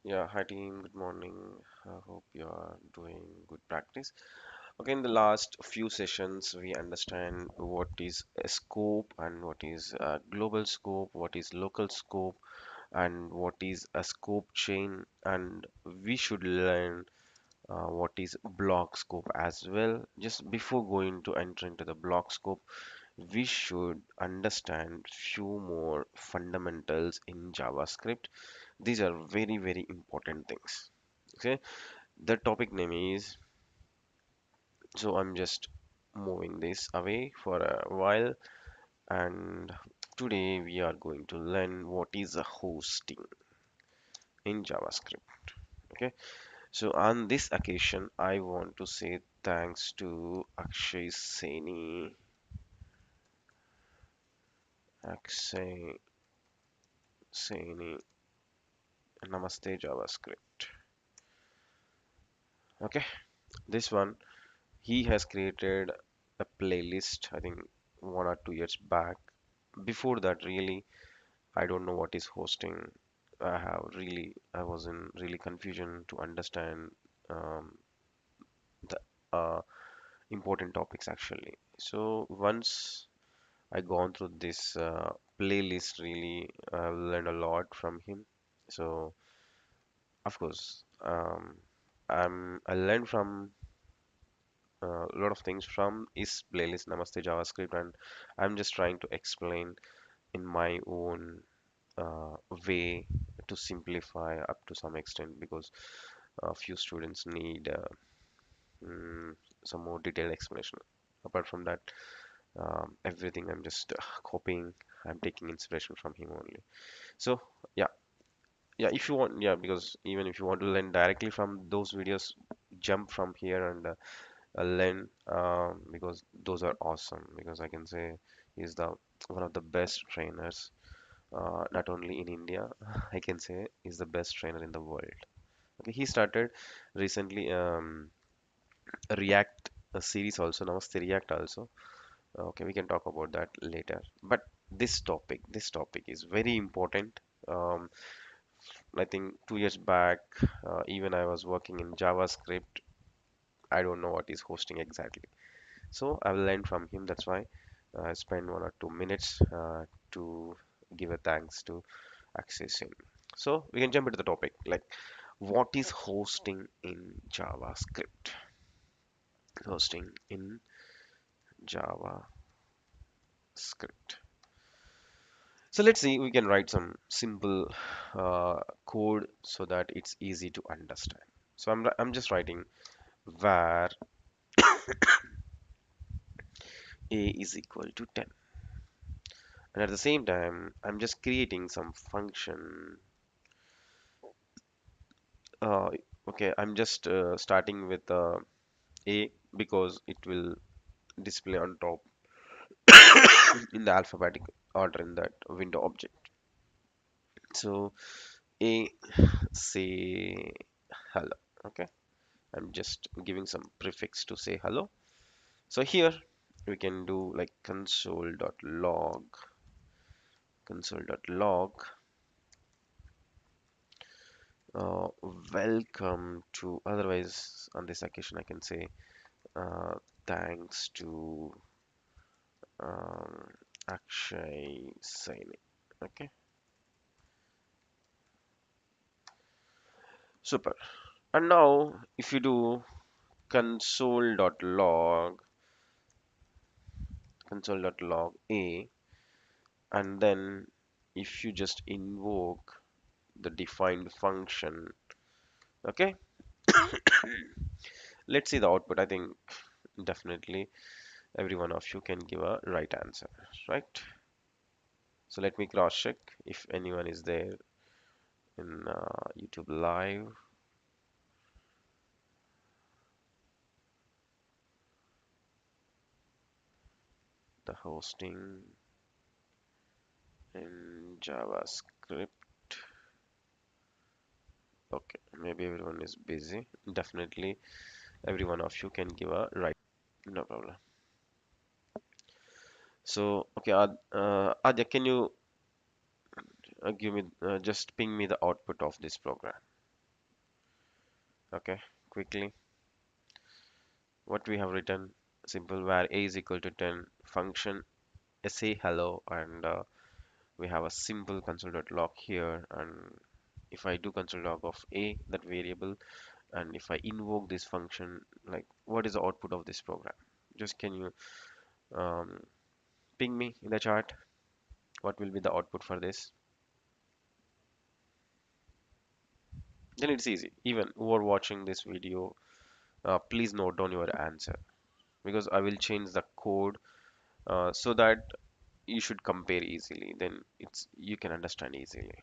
Yeah, hi team, good morning. I hope you are doing good practice. Okay, in the last few sessions, we understand what is a scope and what is a global scope, what is local scope, and what is a scope chain, and we should learn what is block scope as well. Just before going to enter into the block scope, we should understand few more fundamentals in JavaScript. These are very, very important things. Okay, the topic name is, so I'm just moving this away for a while, and today we are going to learn what is a hosting in JavaScript. Okay, so on this occasion I want to say thanks to Akshay Saini. Namaste JavaScript. Okay, this one, he has created a playlist, I think 1 or 2 years back. Before that, really, I don't know what is hosting. I was in really confusion to understand the important topics actually. So once I gone through this playlist, really, I've learned a lot from him. So of course, I learned from a lot of things from his playlist Namaste JavaScript, and I'm just trying to explain in my own way to simplify up to some extent because a few students need mm, some more detailed explanation. Apart from that, everything I'm just copying. I'm taking inspiration from him only. So yeah, yeah. If you want, yeah, because even if you want to learn directly from those videos, jump from here and learn because those are awesome. Because I can say he's the one of the best trainers, not only in India. I can say he's the best trainer in the world. Okay, he started recently React series also, Namaste React also. Okay, we can talk about that later. But this topic is very important. Um, I think 2 years back, even I was working in JavaScript. I don't know what is hosting exactly. So I've learned from him. That's why I spent 1 or 2 minutes to give a thanks to access him. So we can jump into the topic. Like, what is hosting in JavaScript? Hosting in JavaScript. So let's see, we can write some simple code so that it's easy to understand. So I'm just writing var a is equal to 10. And at the same time, I'm just creating some function. Uh, okay, I'm just starting with a because it will display on top in the alphabetic order in that window object. So a say hello. Okay, I'm just giving some prefix to say hello. So here we can do like console.log, uh, welcome to, otherwise on this occasion I can say uh, thanks to um, Akshay Saini. Okay, super. And now if you do console.log a, and then if you just invoke the defined function, okay, let's see the output. I think definitely every one of you can give a right answer, right? So let me cross check if anyone is there in YouTube live. The hosting in JavaScript. Okay, maybe everyone is busy. Definitely every one of you can give a right. No problem. So, okay, Adya, can you give me just ping me the output of this program? Okay, quickly, what we have written, simple var a is equal to 10, function say hello, and we have a simple console.log here, and if I do console.log of a, that variable, and if I invoke this function, like what is the output of this program? Just can you um, ping me in the chat? What will be the output for this? Then it's easy. Even who are watching this video, please note down your answer because I will change the code so that you should compare easily. Then it's you can understand easily.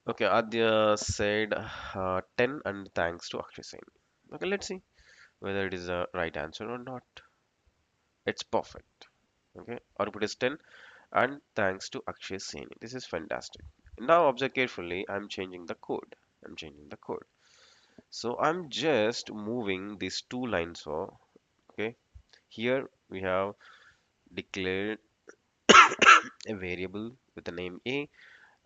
Okay, Adya said 10 and thanks to Akshay Sen. Okay, let's see whether it is the right answer or not. It's perfect. Okay, output is 10 and thanks to Akshay Sen. This is fantastic. Now observe carefully. I'm changing the code. I'm changing the code. So I'm just moving these two lines. So okay, here we have declared a variable with the name a,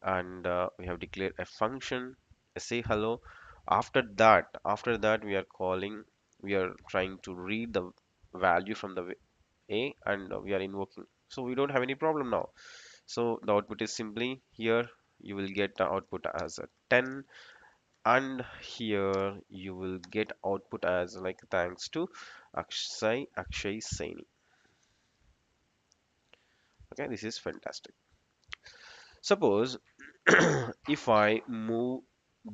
and we have declared a function say hello. After that we are calling, we are trying to read the value from the a, and we are invoking, so we don't have any problem now. So the output is simply here you will get the output as a 10, and here you will get output as like thanks to Akshay Saini. Okay, this is fantastic. Suppose if I move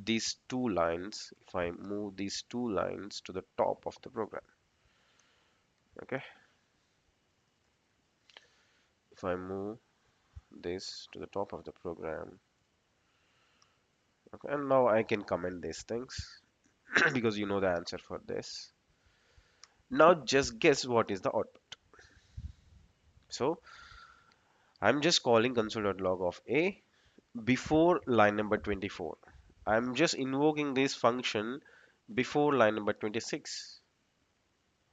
these two lines to the top of the program, okay, if I move this to the top of the program, okay, and now I can comment these things because you know the answer for this. Now just guess what is the output. So I'm just calling console.log of a before line number 24. I'm just invoking this function before line number 26.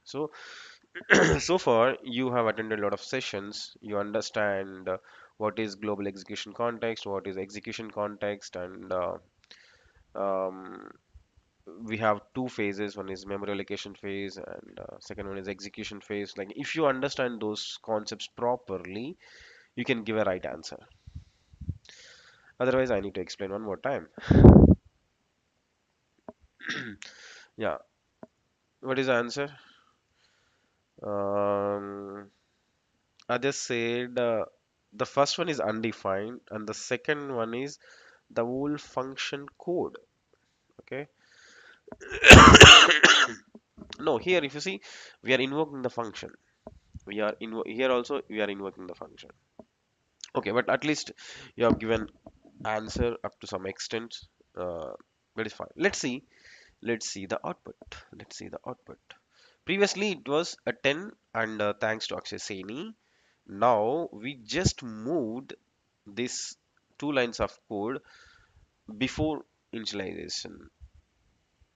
So so far you have attended a lot of sessions, you understand what is global execution context, what is execution context, and um, we have two phases. One is memory allocation phase, and second one is execution phase. Like if you understand those concepts properly, you can give a right answer. Otherwise I need to explain one more time. Yeah, what is the answer? um, I just said the first one is undefined and the second one is the whole function code. Okay, no, here if you see, we are invoking the function, here also we are invoking the function. Okay, but at least you have given answer up to some extent. uh, that is fine. Let's see the output. Let's see the output. Previously it was a 10, and thanks to Akshay Saini, now we just moved this two lines of code before initialization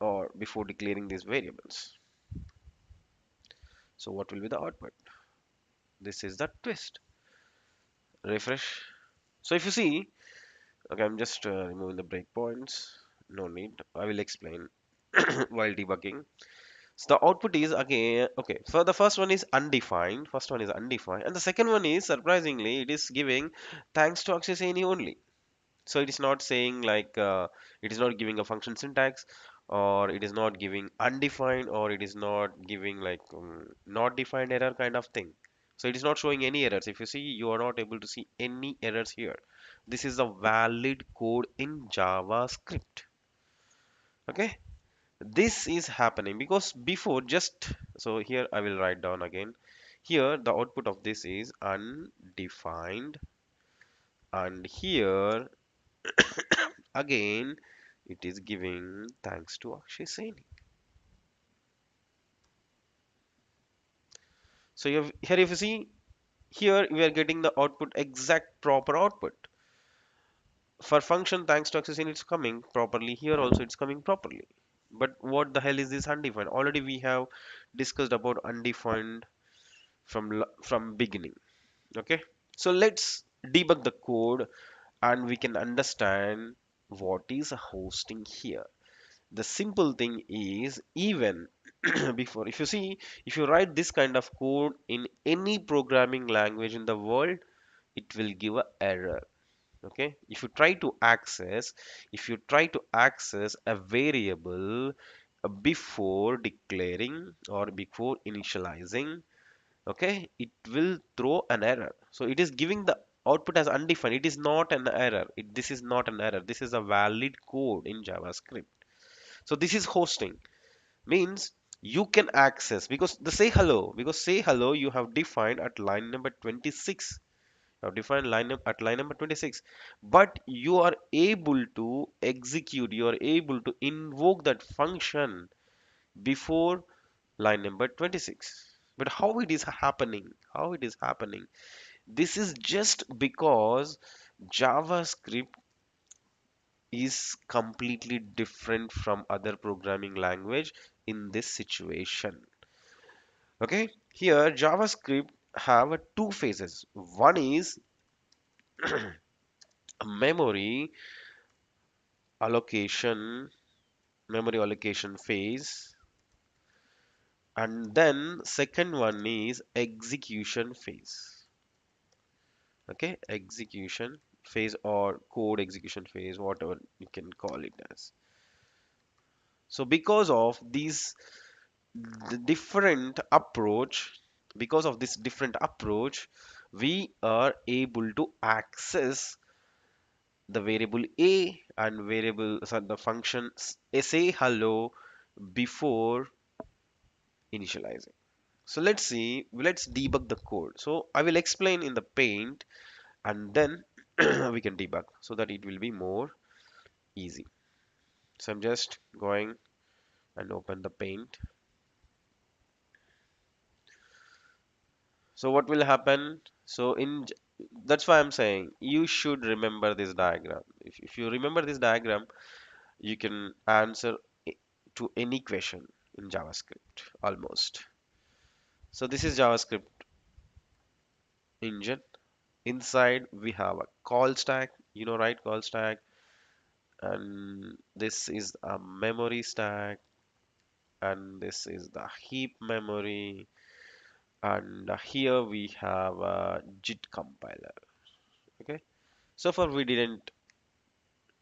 or before declaring these variables. So what will be the output? This is the twist. Refresh. So if you see, okay, I'm just removing the breakpoints. No need. I will explain while debugging. So the output is again okay. So the first one is undefined. First one is undefined, and the second one is surprisingly it is giving thanks to access any only. So it is not saying like it is not giving a function syntax, or it is not giving undefined, or it is not giving like not defined error kind of thing. So it is not showing any errors. If you see, you are not able to see any errors here. This is a valid code in JavaScript. Okay, this is happening because before just, so here I will write down again. Here the output of this is undefined, and here again it is giving thanks to Akshay Saini. So here if you see, here we are getting the output, exact proper output. For function thanks to Akshay Saini it's coming properly, here also it's coming properly. But what the hell is this undefined? Already we have discussed about undefined from beginning. Okay, so let's debug the code and we can understand what is hosting here? The simple thing is, even before, if you see, if you write this kind of code in any programming language in the world, it will give a error. Okay, if you try to access a variable before declaring or before initializing, okay, it will throw an error. So it is giving the output as undefined. It is not an error. This is not an error. This is a valid code in JavaScript. So this is hosting, means you can access, because the say hello, because say hello you have defined at line number 26. You have defined at line number 26, but you are able to execute, you are able to invoke that function before line number 26. But how it is happening? How it is happening? This is just because JavaScript is completely different from other programming language in this situation. Okay, here JavaScript have two phases. One is memory allocation, memory allocation phase, and then second one is execution phase. Okay, execution phase or code execution phase, whatever you can call it as. So because of these the different approach, because of this different approach, we are able to access the variable a and variable, so the function say hello before initializing. So let's see, let's debug the code. So I will explain in the paint, and then we can debug so that it will be more easy. So I'm just going and open the paint. So what will happen? So that's why I'm saying you should remember this diagram. If you remember this diagram, you can answer i- to any question in JavaScript almost. So this is JavaScript engine. Inside we have a call stack, you know, right? Call stack, and this is a memory stack, and this is the heap memory, and here we have a JIT compiler. Okay, so far we didn't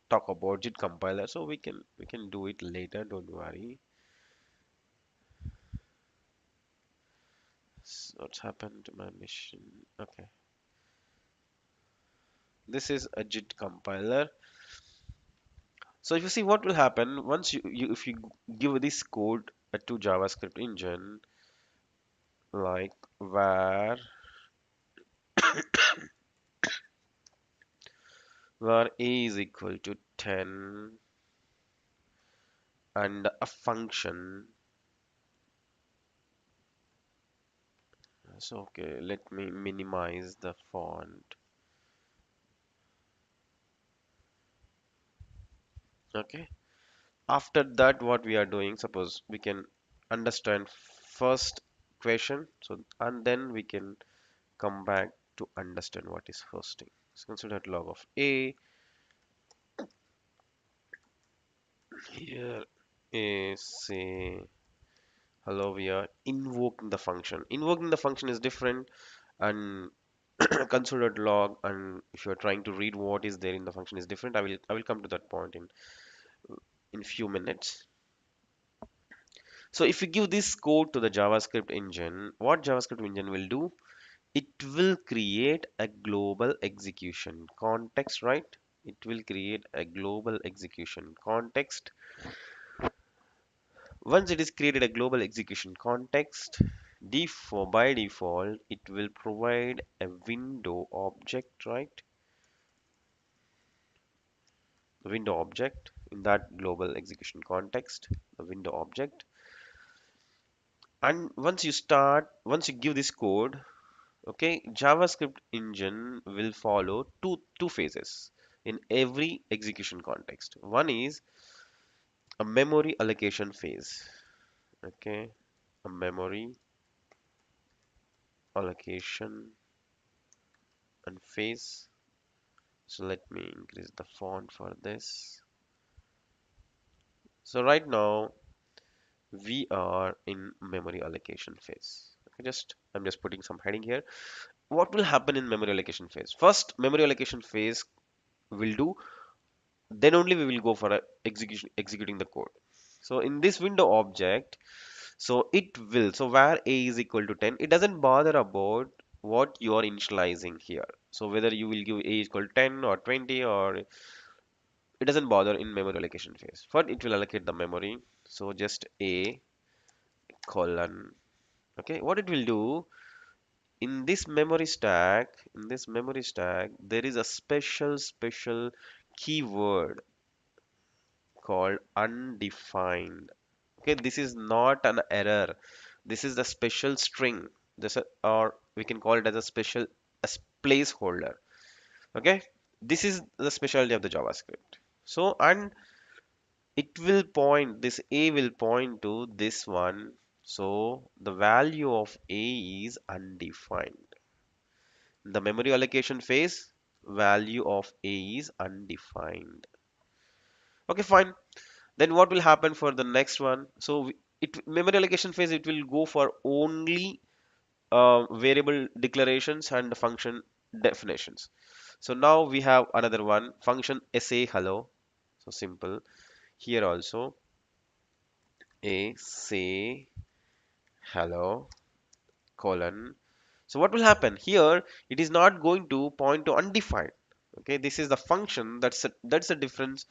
talk about JIT compiler, so we can do it later, don't worry. What's happened to my machine? Okay, this is a JIT compiler. So if you see what will happen once if you give this code to JavaScript engine, like var a is equal to 10 and a function. So okay, let me minimize the font. Okay, after that what we are doing, suppose we can understand first question, so and then we can come back to understand what is hosting. So consider log of a here is say hello. We are invoking the function. Invoking the function is different, and considered log, and if you are trying to read what is there in the function is different. I will come to that point in few minutes. So if you give this code to the JavaScript engine, what JavaScript engine will do? It will create a global execution context, right? It will create a global execution context. Once it is created a global execution context, by default, it will provide a window object, right? The window object in that global execution context, the window object. And once you give this code, okay, JavaScript engine will follow two phases in every execution context. One is a memory allocation phase. Okay, a memory allocation and phase. So let me increase the font for this. So right now we are in memory allocation phase. Okay, I'm just putting some heading here. What will happen in memory allocation phase? First, memory allocation phase will do, then only we will go for a executing the code. So in this window object, so where a is equal to 10, it doesn't bother about what you are initializing here. So whether you will give a is equal to 10 or 20, or it doesn't bother in memory allocation phase. First, it will allocate the memory. So just a colon. Okay, what it will do in this memory stack, there is a special keyword called undefined. Okay, this is not an error. This is the special string. Or we can call it as a special as placeholder. Okay, this is the specialty of the JavaScript. So, and this a will point to this one. So the value of a is undefined. The memory allocation phase, value of a is undefined. Okay, fine. Then what will happen for the next one? So it memory allocation phase, it will go for only variable declarations and function definitions. So now we have another one, function say hello. So simple. Here also a say hello colon. So what will happen here? It is not going to point to undefined. Okay, this is the function. That's the difference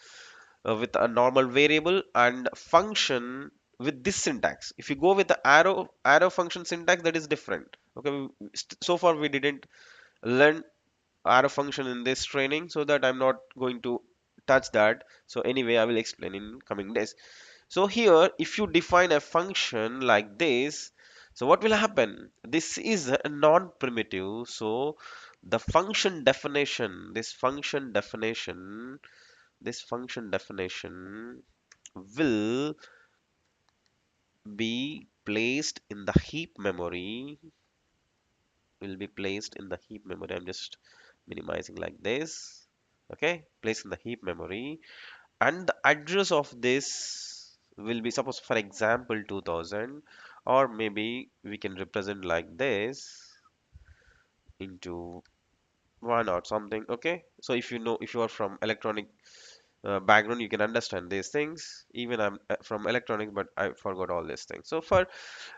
with a normal variable and function with this syntax. If you go with the arrow function syntax, that is different. Okay, so far we didn't learn arrow function in this training, so that I'm not going to touch that. So anyway, I will explain in coming days. So here, if you define a function like this, so what will happen? This is a non-primitive. So the function definition, this function definition will be placed in the heap memory. Will be placed in the heap memory. I'm just minimizing like this. Okay, placed in the heap memory, and the address of this will be, suppose for example, 2000, or maybe we can represent like this into one or something. Okay, so if you are from electronic background, you can understand these things. Even I'm from electronics, but I forgot all these things. So for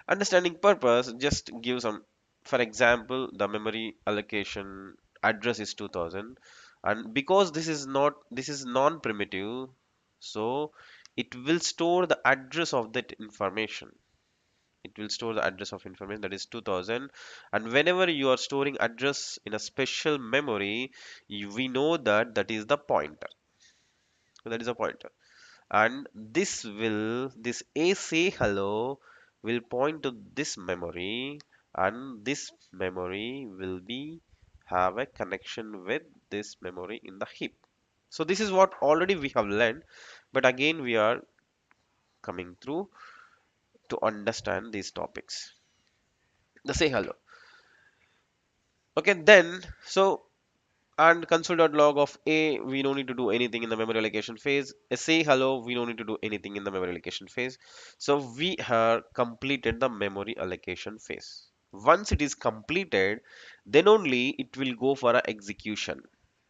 understanding purpose, just give some, for example, the memory allocation address is 2000, and because this is non-primitive, so it will store the address of that information. It will store the address of information, that is 2000. And whenever you are storing address in a special memory, we know that that is the pointer. So that is a pointer, and this a say hello will point to this memory, and this memory will be have a connection with this memory in the heap. So this is what already we have learned, but again we are coming through to understand these topics. The say hello. Okay, then so, and console.log of a, we don't need to do anything in the memory allocation phase. Say hello, we don't need to do anything in the memory allocation phase. So we have completed the memory allocation phase. Once it is completed, then only it will go for a execution.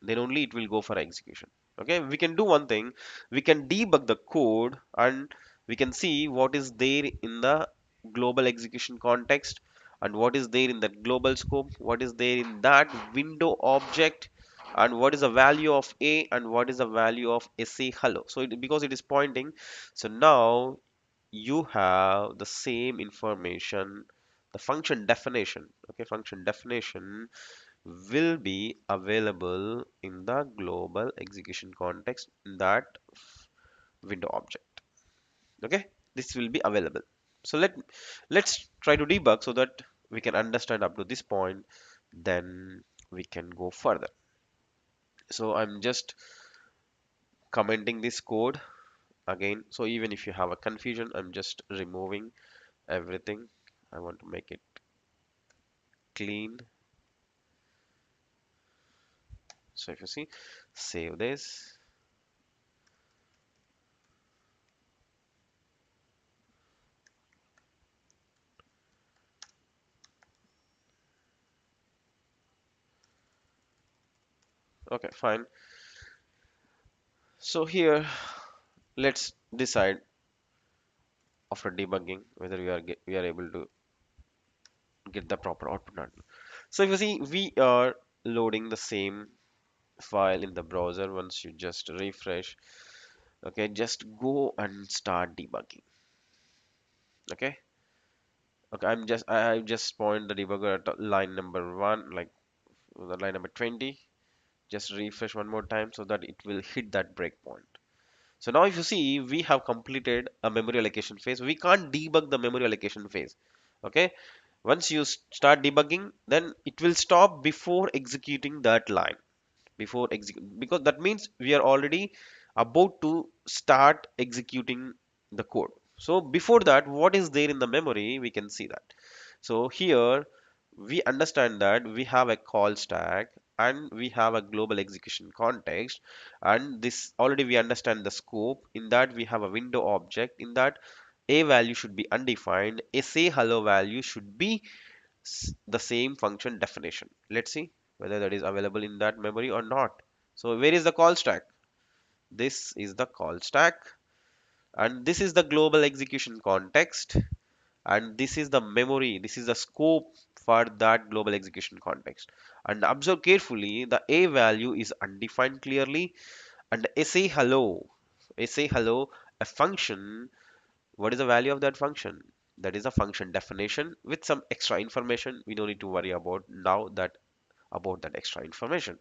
Then only it will go for execution. Okay, we can do one thing. We can debug the code, and we can see what is there in the global execution context, and what is there in that global scope, what is there in that window object, and what is the value of a, and what is the value of say hello. So because it is pointing, so now you have the same information. The function definition, okay, function definition will be available in the global execution context in that window object. Okay, this will be available. So let's try to debug so that we can understand up to this point, then we can go further. So I'm just commenting this code again. So even if you have a confusion, I'm just removing everything. I want to make it clean. So if you see, save this. Okay, fine. So here, let's decide after debugging whether we are able to get the proper output or not. So if you see, we are loading the same file in the browser. Once you just refresh, okay, just go and start debugging. Okay, okay, I just point the debugger at line number 1, like the line number 20. Just refresh one more time so that it will hit that breakpoint. So now if you see, we have completed a memory allocation phase. We can't debug the memory allocation phase. Okay, once you start debugging, then it will stop before executing that line. Before execute, because that means we are already about to start executing the code. So before that, what is there in the memory, we can see that. So here we understand that we have a call stack and we have a global execution context, and this already we understand the scope. In that we have a window object. In that, a value should be undefined, a say hello value should be the same function definition. Let's see whether that is available in that memory or not. So where is the call stack? This is the call stack, and this is the global execution context, and this is the memory, this is the scope for that global execution context. And observe carefully, the a value is undefined clearly, and say hello, a function. What is the value of that function? That is a function definition with some extra information. We don't need to worry about now that about that extra information.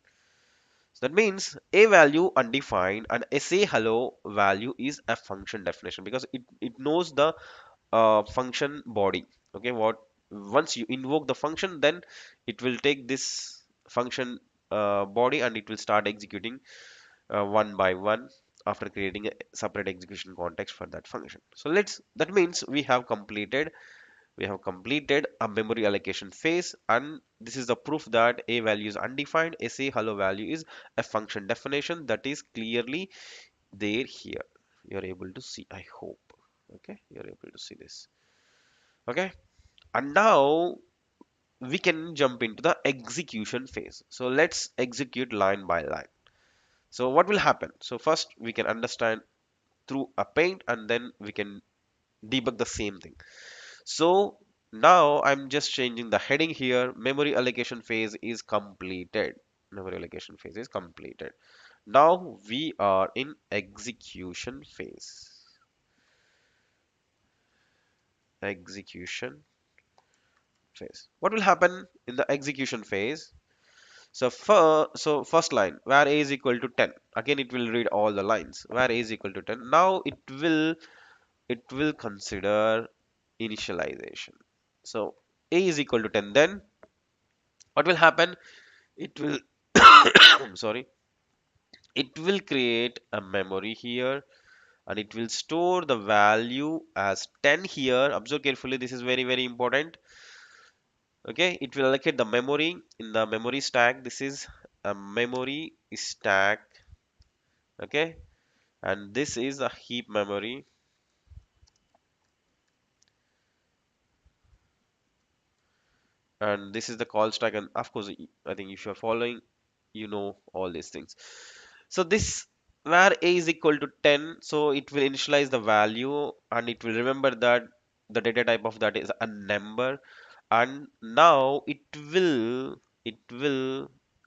So that means a value undefined and a say hello value is a function definition, because it knows the function body. Okay, what once you invoke the function, then it will take this function body and it will start executing one by one after creating a separate execution context for that function. So that means we have completed a memory allocation phase, and this is the proof that a value is undefined, a say hello value is a function definition that is clearly there here. You're able to see, I hope. Okay, you're able to see this. Okay, and now we can jump into the execution phase. So let's execute line by line. So what will happen? So first we can understand through a paint, and then we can debug the same thing. So now I'm just changing the heading here. Memory allocation phase is completed. Memory allocation phase is completed. Now we are in execution phase. Execution phase. What will happen in the execution phase? So first line, where a is equal to 10. Again, it will read all the lines. Where a is equal to 10. Now it will consider initialization. So a is equal to 10. Then what will happen? It will sorry, it will create a memory here, and it will store the value as 10 here. Observe carefully, this is very very important. Okay, it will allocate the memory in the memory stack. This is a memory stack. Okay, and this is a heap memory, and this is the call stack. And of course, I think if you're following, you know all these things. So this, where a is equal to 10, so it will initialize the value, and it will remember that the data type of that is a number. And now it will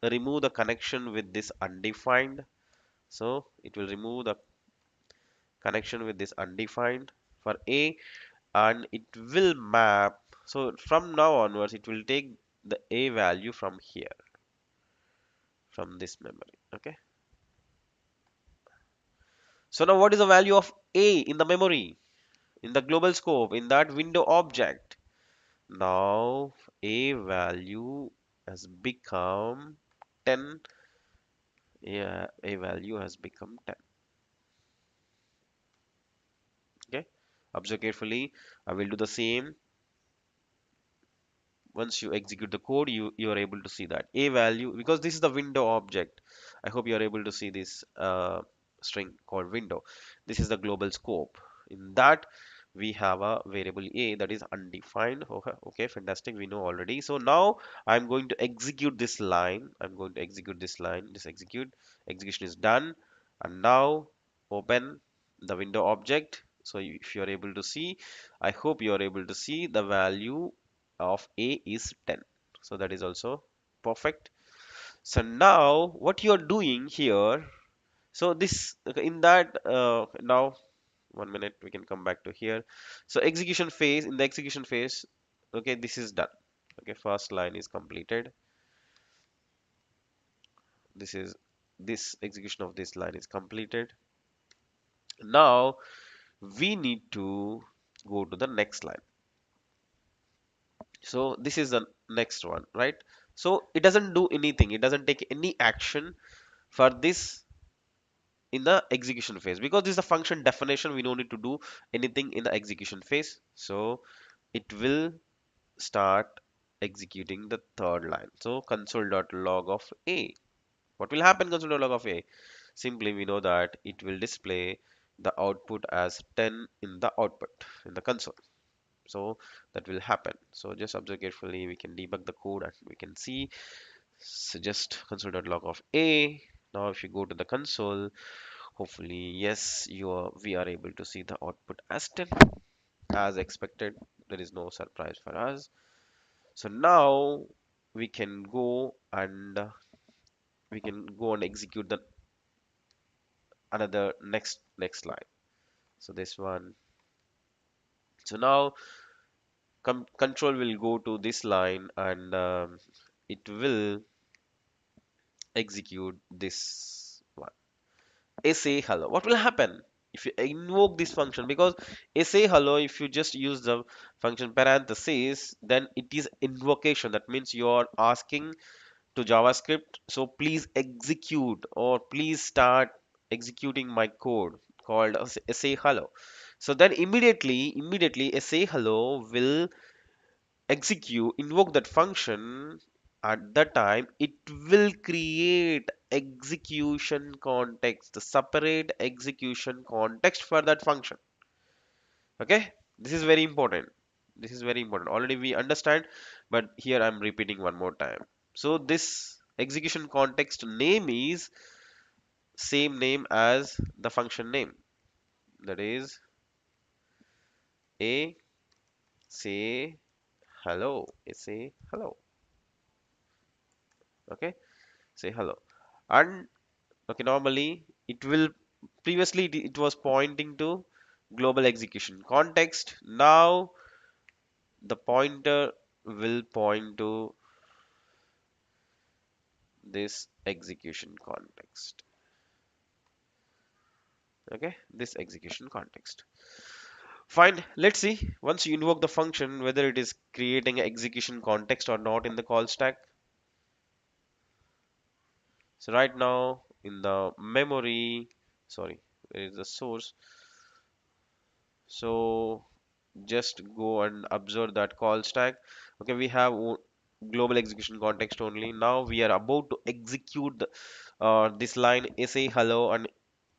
remove the connection with this undefined. So it will remove the connection with this undefined for a, and it will map. So from now onwards, it will take the a value from here, from this memory. Okay, so now what is the value of a in the memory, in the global scope, in that window object? Now a value has become 10. Yeah, a value has become 10. Okay, observe carefully. I will do the same. once you execute the code, you are able to see that a value, because this is the window object. I hope you are able to see this string called window. This is the global scope. In that we have a variable a that is undefined. Okay, okay, fantastic, we know already. So now I'm going to execute this line. I'm going to execute this line. This execution is done. And now open the window object. So if you are able to see, I hope you are able to see the value of a is 10. So that is also perfect. So now what you are doing here, so this in that now 1 minute, we can come back to here. So execution phase, in the execution phase, okay, this is done. Okay, first line is completed. This is this execution of this line is completed. Now we need to go to the next line. So this is the next one, right? So it doesn't do anything, it doesn't take any action for this in the execution phase, because this is a function definition. We don't need to do anything in the execution phase. So it will start executing the third line. So console.log of a. What will happen console.log of a? Simply we know that it will display the output as 10 in the output in the console. So that will happen. So just observe carefully. We can debug the code and we can see. So just console.log of a. Now if you go to the console, hopefully yes, we are able to see the output as 10 as expected. There is no surprise for us. So now we can go and execute the another next line. So this one. So now control will go to this line and it will execute this one. Say hello. What will happen if you invoke this function? Because say hello, if you just use the function parentheses, then it is invocation. That means you are asking to JavaScript, so please execute or please start executing my code called say hello. So then immediately say hello will invoke that function. At that time it will create execution context, the separate execution context for that function. Okay, this is very important. This is very important. Already we understand, but here I'm repeating one more time. So this execution context name is same name as the function name. That is a say hello. A say hello. Okay, say hello. And okay, normally it will previously it was pointing to global execution context. Now the pointer will point to this execution context. Okay, this execution context. Fine, let's see once you invoke the function whether it is creating an execution context or not in the call stack. So right now in the memory, sorry, where is the source? So just go and observe that call stack. Okay, we have global execution context only. Now we are about to execute this line say hello, and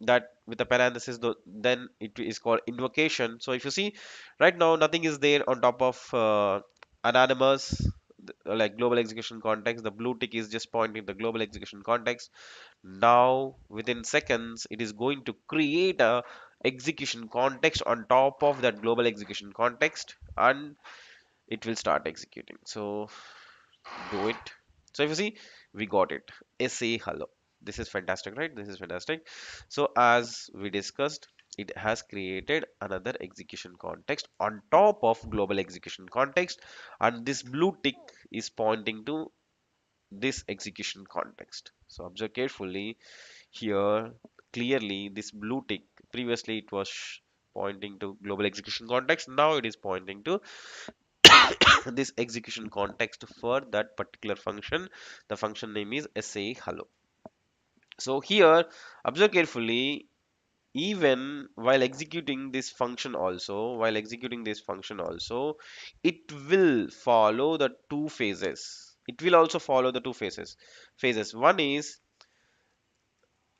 that with a parenthesis then it is called invocation. So if you see right now nothing is there on top of anonymous like global execution context. The blue tick is just pointing the global execution context. Now within seconds it is going to create a execution context on top of that global execution context, and it will start executing. So do it. So if you see, we got it. Say hello. This is fantastic, right? This is fantastic. So as we discussed, it has created another execution context on top of global execution context, and this blue tick is pointing to this execution context. So observe carefully here. Clearly this blue tick, previously it was pointing to global execution context, now it is pointing to this execution context for that particular function. The function name is say hello. So here observe carefully, even while executing this function also, it will follow the two phases. It will also follow the two phases. One is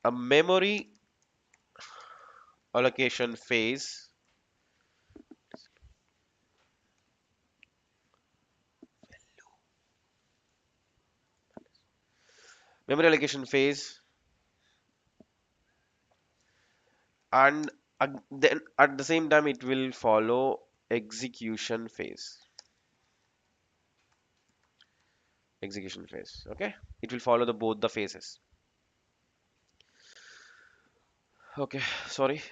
a memory allocation phase. Memory allocation phase, and then at the same time it will follow execution phase. Execution phase. Okay, it will follow the both the phases. Okay, sorry.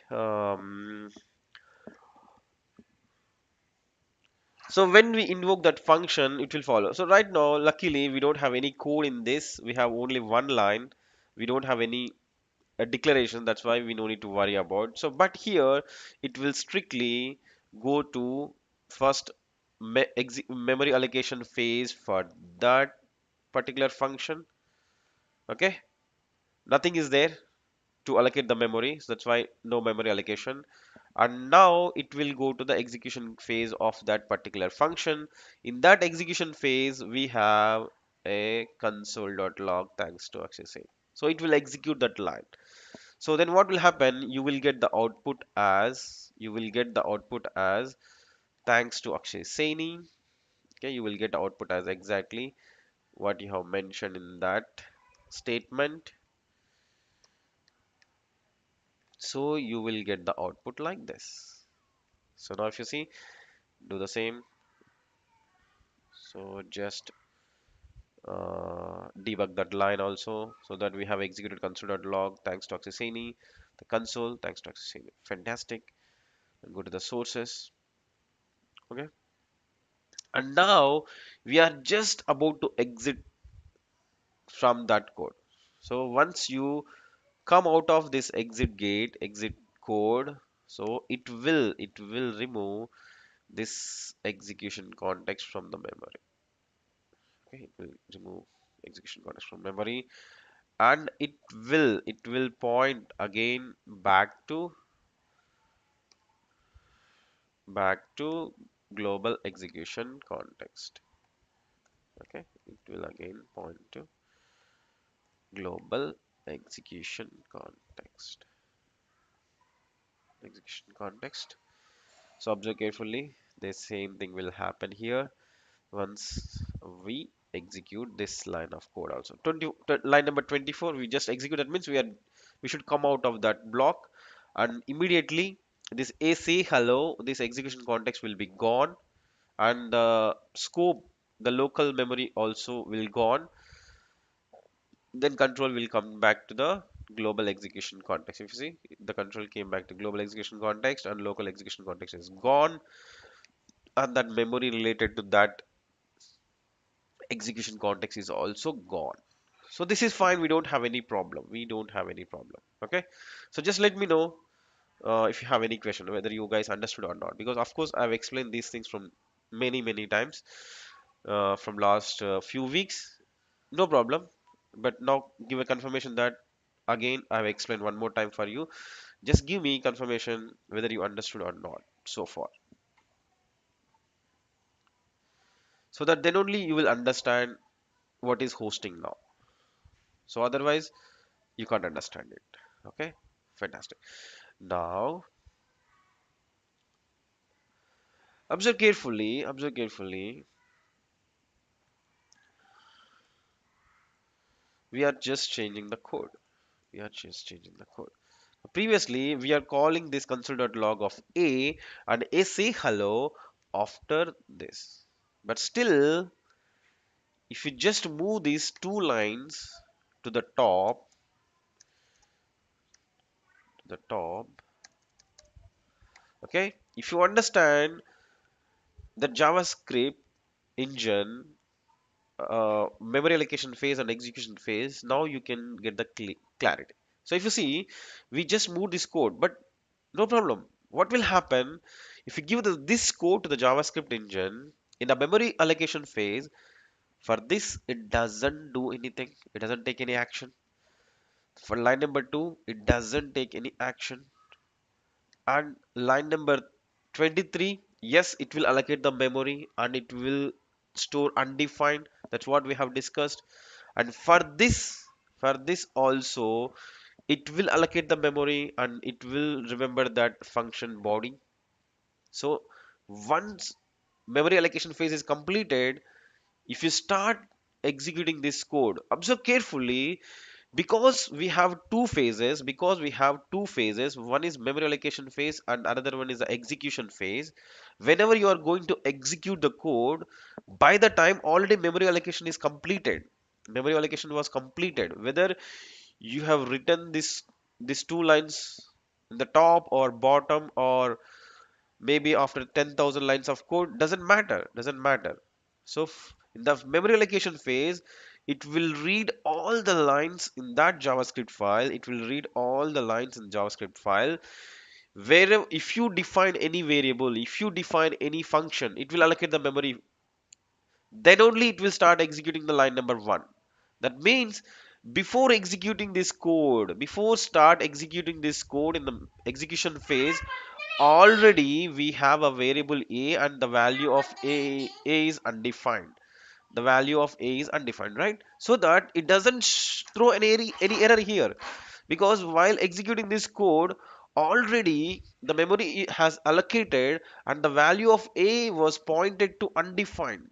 So when we invoke that function, it will follow. So right now, luckily, we don't have any code in this. We have only one line. We don't have any declaration. That's why we no need to worry about. So, but here it will strictly go to first memory allocation phase for that particular function. Okay, nothing is there to allocate the memory. So that's why no memory allocation. And now it will go to the execution phase of that particular function. In that execution phase, we have a console.log thanks to access. So it will execute that line. So then what will happen? You will get the output as thanks to Akshay Saini. Okay, you will get the output as exactly what you have mentioned in that statement. So you will get the output like this. So now if you see, do the same. So just debug that line also, so that we have executed console.log thanks to Accessini, the console thanks to Accessini. Fantastic. And go to the sources. Okay. And now we are just about to exit from that code. So once you come out of this exit code, so it will remove this execution context from the memory. Okay, it will remove execution context from memory, and it will point again back to global execution context. Okay, it will again point to global execution context. So observe carefully, the same thing will happen here once we execute this line of code also. Line number 24, we just execute. That means we should come out of that block, and immediately this AC hello, this execution context will be gone, and the scope, the local memory also will gone. Then control will come back to the global execution context. If you see, the control came back to global execution context and local execution context is gone, and that memory related to that execution context is also gone. So this is fine. We don't have any problem. Okay. So just let me know if you have any question, whether you guys understood or not, because of course I've explained these things from many times from last few weeks. No problem. But now give a confirmation that again I've explained one more time for you. Just give me confirmation whether you understood or not so far, so that then only you will understand what is hosting now. So otherwise you can't understand it. Okay, fantastic. Now observe carefully. We are just changing the code. We are just changing the code. Previously, we are calling this console.log of A, and A say hello after this. But still, if you just move these two lines to the top, okay, if you understand the JavaScript engine memory allocation phase and execution phase, now you can get the clarity. So if you see, we just move this code, but no problem. What will happen if you give this code to the JavaScript engine in the memory allocation phase? For this, it doesn't do anything. It doesn't take any action. For line number two, it doesn't take any action. And line number 23, yes, it will allocate the memory and it will store undefined. That's what we have discussed. And for this also, it will allocate the memory and it will remember that function body. So once memory allocation phase is completed, if you start executing this code, observe carefully, because we have two phases, one is memory allocation phase and another one is the execution phase. Whenever you are going to execute the code, by the time already memory allocation was completed, whether you have written these two lines in the top or bottom, or maybe after 10,000 lines of code, doesn't matter. So in the memory allocation phase, it will read all the lines in that JavaScript file. It will read all the lines in JavaScript file. Wherever, if you define any variable, if you define any function, it will allocate the memory. Then only it will start executing the line number one. That means before start executing this code in the execution phase, already we have a variable a and the value of a is undefined. The value of a is undefined, right? So that it doesn't throw any error here, because while executing this code, already the memory has allocated and the value of a was pointed to undefined.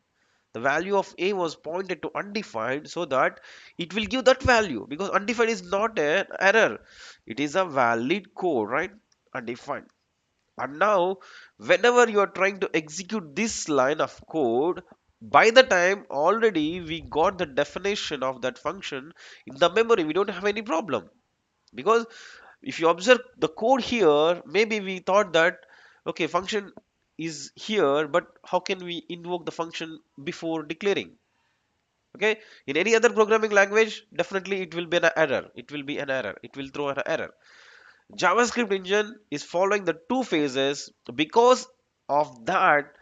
The value of a was pointed to undefined, so that it will give that value, because undefined is not an error, it is a valid code, right? Undefined. And now, whenever you are trying to execute this line of code, by the time already we got the definition of that function in the memory, we don't have any problem. Because if you observe the code here, maybe we thought that, okay, function is here, but how can we invoke the function before declaring? Okay, in any other programming language, definitely it will be an error. It will be an error. It will throw an error. JavaScript engine is following the two phases. Because of that,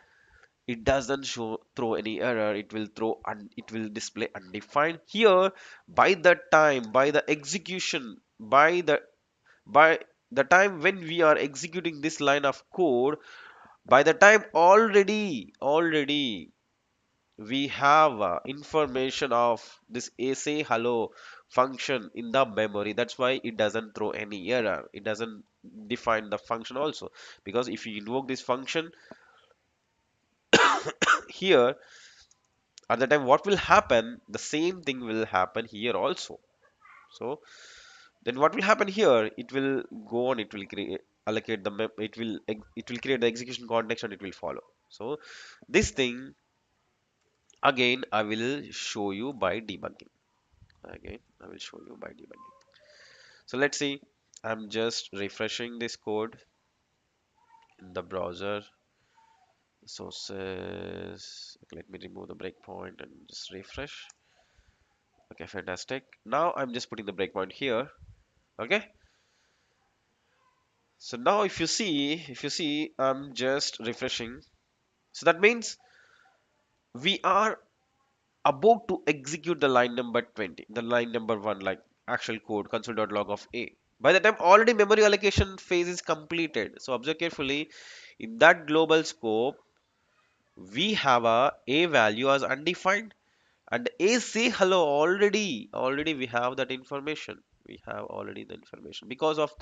it doesn't show throw any error. It will display undefined here. By the execution, by the time when we are executing this line of code, by the time already we have information of this say hello function in the memory. That's why it doesn't throw any error. It doesn't define the function also, because if you invoke this function here, at the time what will happen, the same thing will happen here also. So then what will happen here, it will go on, it will create allocate the it will create the execution context and it will follow. So this thing, again, I will show you by debugging. Again, I will show you by debugging. So let's see. I'm just refreshing this code in the browser. Sources. Okay, let me remove the breakpoint and just refresh. Okay, fantastic. Now I'm just putting the breakpoint here. Okay. So now if you see, I'm just refreshing. So that means we are about to execute the line number 20, the line number one, like actual code console.log of a. By the time already memory allocation phase is completed. So observe carefully, in that global scope, we have a value as undefined and a say hello already we have that information. We have already the information because of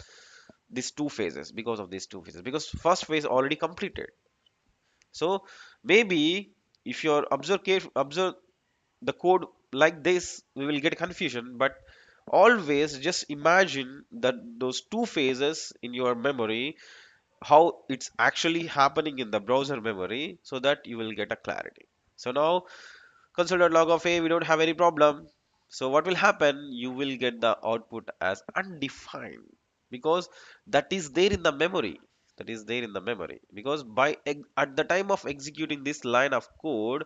these two phases, because first phase already completed. So maybe if you're observe the code like this, we will get confusion. But always just imagine that those two phases in your memory, how it's actually happening in the browser memory, so that you will get a clarity. So now console.log of a, we don't have any problem. So what will happen, you will get the output as undefined, because that is there in the memory. That is there in the memory, because at the time of executing this line of code,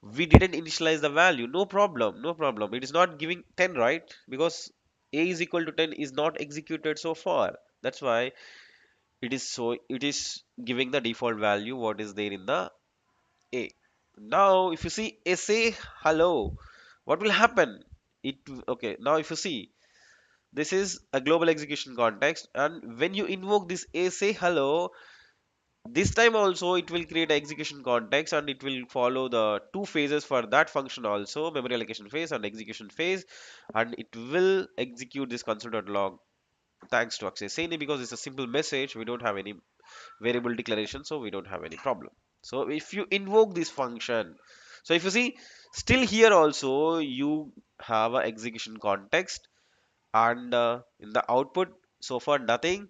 we didn't initialize the value. No problem, no problem. It is not giving 10, right? Because a is equal to 10 is not executed so far. That's why it is giving the default value what is there in the a. Now if you see say hello, what will happen? It Okay, now if you see, This is a global execution context, and when you invoke this a say hello, this time also it will create an execution context, and it will follow the two phases for that function also, memory allocation phase and execution phase, and it will execute this console.log thanks to access any, because it's a simple message, we don't have any variable declaration, so we don't have any problem. So if you invoke this function, so if you see, still here also you have a execution context, and in the output so far nothing.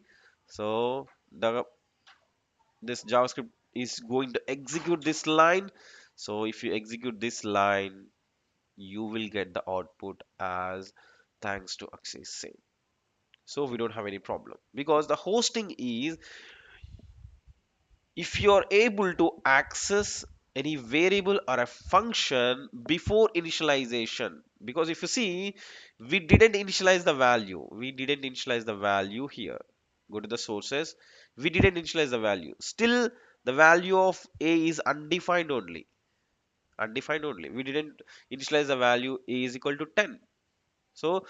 So the this JavaScript is going to execute this line. So if you execute this line, you will get the output as thanks to access same. So we don't have any problem, because the hosting is, if you are able to access any variable or a function before initialization, because if you see, we didn't initialize the value here. Go to the sources, we didn't initialize the value, still the value of a is undefined only, we didn't initialize the value a is equal to 10. So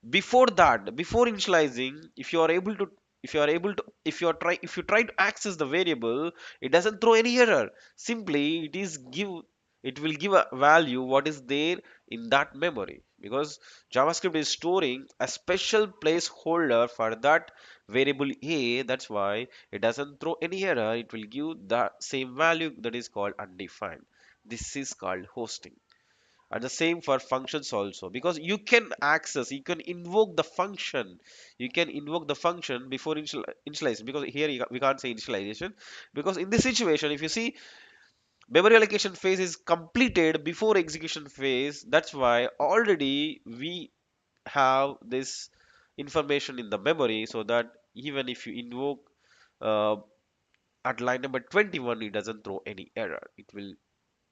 before that, before initializing, if you try to access the variable, it doesn't throw any error. Simply it will give a value what is there in that memory, because JavaScript is storing a special placeholder for that variable a. That's why it doesn't throw any error. It will give the same value, that is called undefined. This is called hosting. And the same for functions also, because you can invoke the function, before initialization, because here we can't say initialization, because in this situation, if you see, memory allocation phase is completed before execution phase. That's why already we have this information in the memory, so that even if you invoke uh, at line number 21, it doesn't throw any error, it will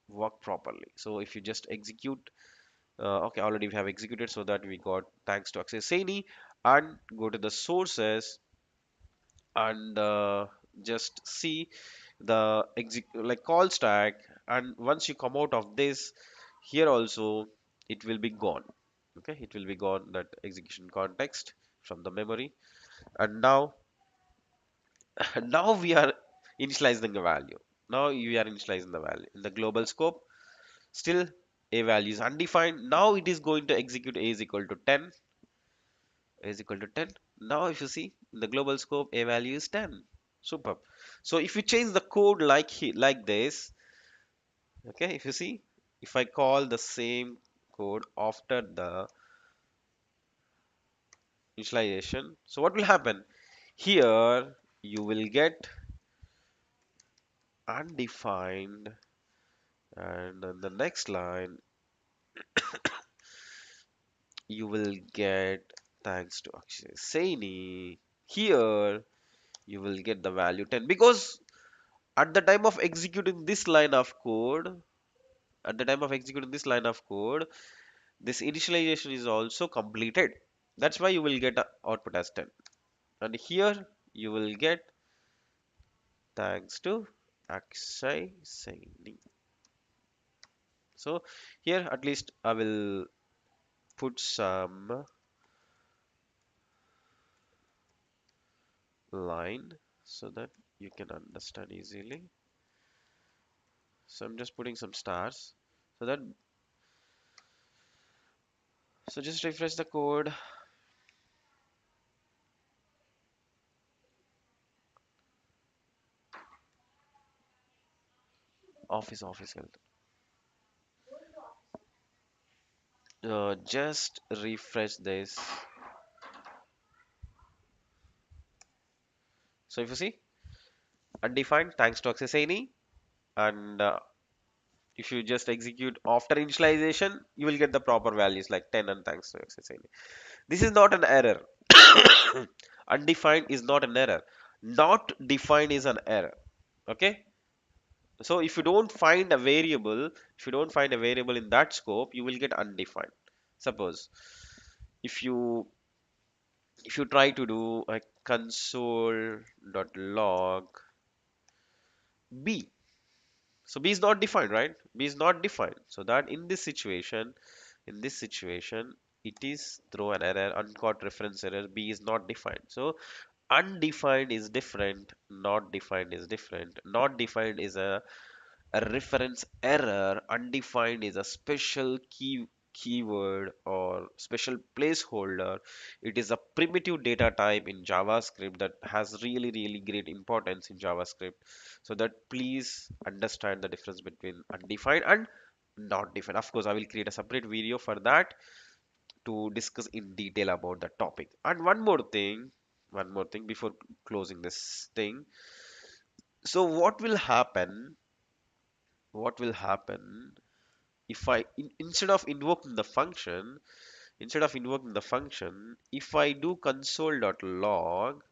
work properly. So if you just execute, okay, already we have executed, so that we got thanks to access any, and go to the sources, and just see the like call stack, and once you come out of this, here also it will be gone. Okay, it will be gone, that execution context from the memory. And now now we are initializing the value. Now you are initializing the value in the global scope. Still a value is undefined. Now it is going to execute a is equal to 10. A is equal to 10. Now if you see in the global scope, a value is 10. Superb. So if you change the code like this, okay, if you see, if I call the same code after the initialization, so what will happen? Here you will get undefined, and on the next line you will get thanks to Akshay Saini. Here you will get the value 10, because at the time of executing this line of code, at the time of executing this line of code, this initialization is also completed. That's why you will get a output as 10. And here you will get thanks to Akshay Saini. So here at least I will put some line so that you can understand easily. So I'm just putting some stars so that, so just refresh the code. Office just refresh this. So if you see undefined thanks to access any, and if you just execute after initialization, you will get the proper values like 10 and thanks to access any. This is not an error. Undefined is not an error. Not defined is an error. Okay. So if you don't find a variable in that scope, you will get undefined. Suppose if you try to do a console.log b, so b is not defined, right? B is not defined, so that in this situation, it is throw an error, uncaught reference error, B is not defined. So undefined is different, not defined is different. Not defined is a reference error. Undefined is a special keyword or special placeholder. It is a primitive data type in JavaScript that has really great importance in JavaScript. So that please understand the difference between undefined and not defined. Of course, I will create a separate video for that to discuss in detail about the topic. And one more thing before closing this thing. So what will happen if instead of invoking the function, if I do console.log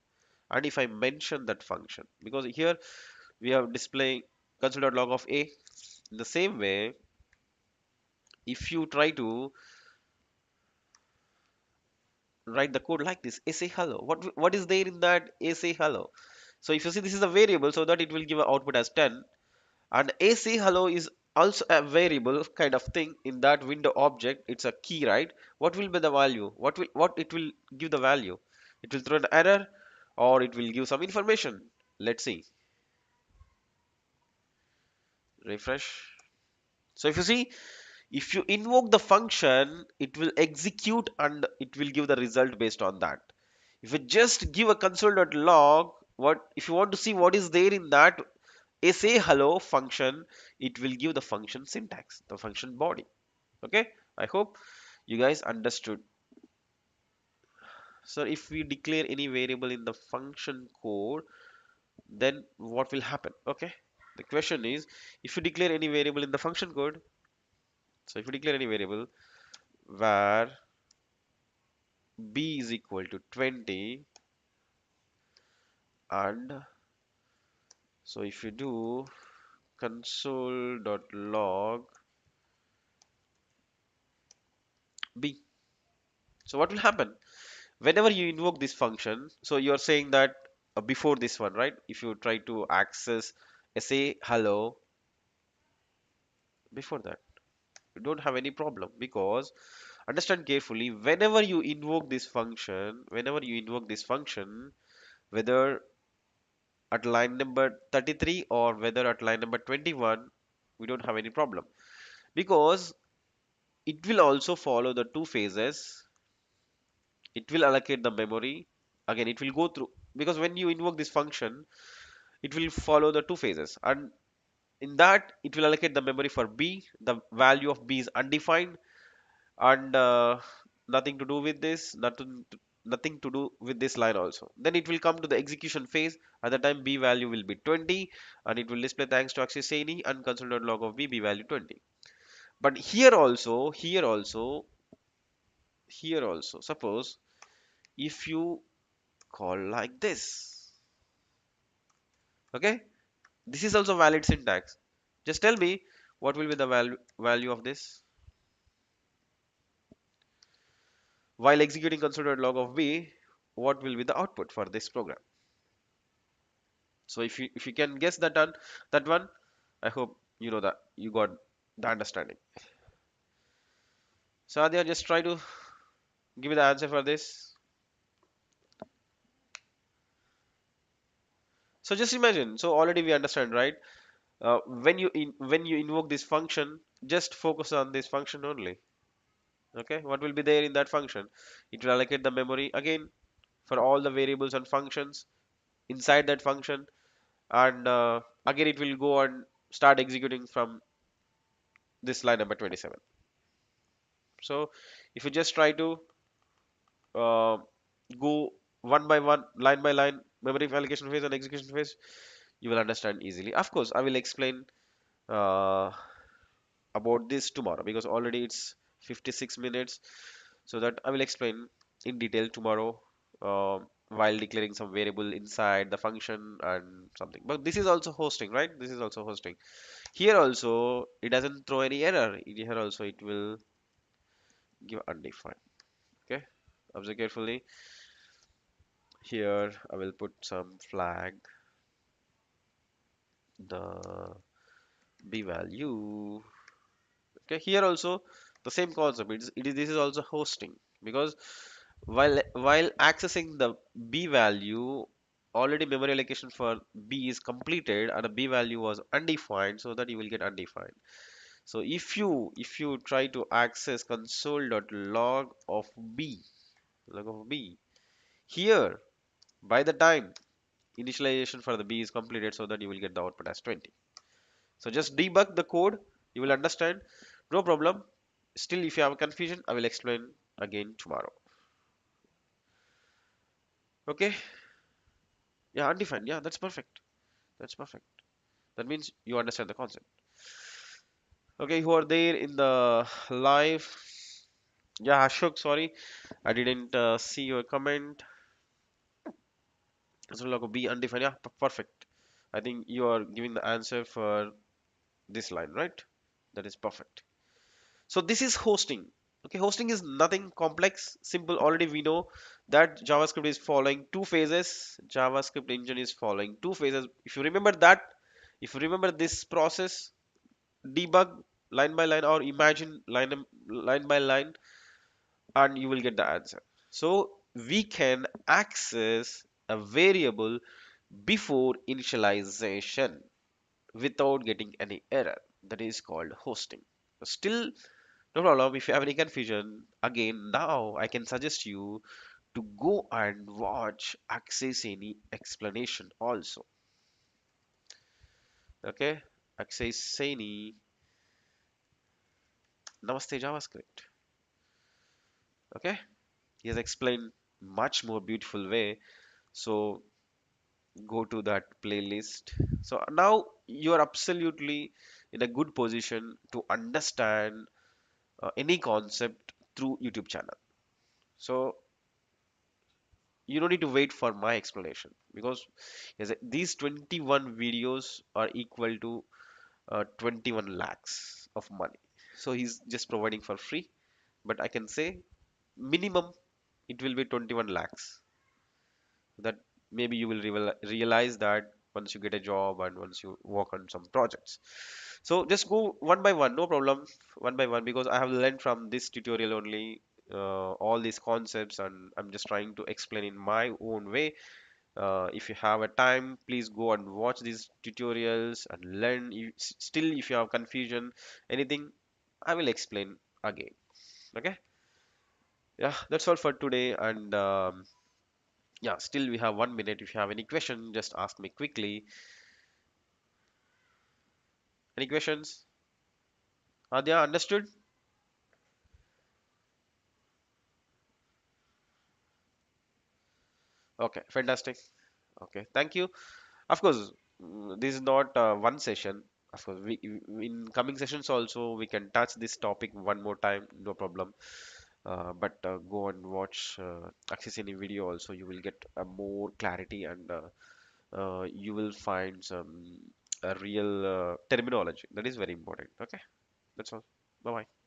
and if I mention that function, because here we have display console.log of a. In the same way, if you try to write the code like this, a say hello, what is there in that a say hello? So if you see, this is a variable, so that it will give an output as 10, and a say hello is also a variable kind of thing in that window object. It's a key, right? What will be the value? What it will give the value? It will throw an error or it will give some information. Let's see. Refresh. So if you see, if you invoke the function, it will execute and it will give the result based on that. If you just give a console.log, what if you want to see what is there in that a say hello function, it will give the function syntax, the function body. Okay, I hope you guys understood. So if we declare any variable in the function code, then what will happen? Okay, the question is, if you declare any variable in the function code, so if you declare any variable where b is equal to 20, and so if you do console.log b, so what will happen whenever you invoke this function? So you're saying that before this one, right? If you try to access say hello before that, you don't have any problem, because understand carefully, whenever you invoke this function, whether at line number 33 or whether at line number 21, we don't have any problem, because it will also follow the two phases. It will allocate the memory. Again, it will go through, because when you invoke this function, it will follow the two phases, and in that it will allocate the memory for b. The value of b is undefined, and nothing to do with this, nothing to do with this line also. Then it will come to the execution phase. At the time, b value will be 20, and it will display thanks to access any and console.log of b value 20. But here also, suppose if you call like this, okay, this is also valid syntax. Just tell me what will be the value of this while executing console.log of b. What will be the output for this program? So if you can guess that one, I hope you know that you got the understanding. So Adya, just try to give me the answer for this. So just imagine. So already we understand, right? When you invoke this function, just focus on this function only. Okay, what will be there in that function? It will allocate the memory again for all the variables and functions inside that function, and again it will go and start executing from this line number 27. So if you just try to uh, go one by one, line by line, memory allocation phase and execution phase, you will understand easily. Of course, I will explain uh, about this tomorrow, because already it's 56 minutes, so that I will explain in detail tomorrow, while declaring some variable inside the function and something. But this is also hosting, right? This is also hosting. Here also, it doesn't throw any error. Here also, it will give undefined. Okay, observe carefully. Here, I will put some flag, the b value. Okay, here also The same concept. This is also hosting, because while accessing the b value, already memory allocation for b is completed and the b value was undefined, so that you will get undefined. So if you try to access console.log of b, log of b here, by the time initialization for the b is completed, so that you will get the output as 20. So just debug the code, you will understand, no problem. Still, if you have confusion, I will explain again tomorrow. Okay? Yeah, undefined. Yeah, that's perfect. That's perfect. That means you understand the concept. Okay, who are there in the live? Yeah, Ashok, sorry, I didn't see your comment. So like be undefined. Yeah, perfect. I think you are giving the answer for this line, right? That is perfect. So this is hosting. Okay, hosting is nothing complex, simple. Already we know that JavaScript is following two phases. JavaScript engine is following two phases. If you remember that, if you remember this process, debug line by line or imagine line by line, and you will get the answer. So we can access a variable before initialization without getting any error. That is called hosting. Still, no problem. If you have any confusion, again, now I can suggest you to go and watch Access Any explanation also. Okay, Access Any Namaste JavaScript. Okay, he has explained much more beautiful way. So go to that playlist. So now you are absolutely in a good position to understand any concept through YouTube channel. So you don't need to wait for my explanation, because yes, these 21 videos are equal to 21 lakhs of money. So he's just providing for free, but I can say minimum it will be 21 lakhs. That maybe you will realize that once you get a job and once you work on some projects. So just go one by one, no problem, one by one, because I have learned from this tutorial only all these concepts, and I'm just trying to explain in my own way. If you have a time, please go and watch these tutorials and learn. Still, if you have confusion, anything, I will explain again. Okay? Yeah, that's all for today. And yeah, still we have 1 minute. If you have any question, just ask me quickly. Any questions? Adya, understood? Okay, fantastic. Okay, thank you. Of course, this is not one session. Of course, in coming sessions also we can touch this topic one more time, no problem. But go and watch Access Any video also. You will get more clarity, and you will find some a real terminology. That is very important. Okay, that's all. Bye bye.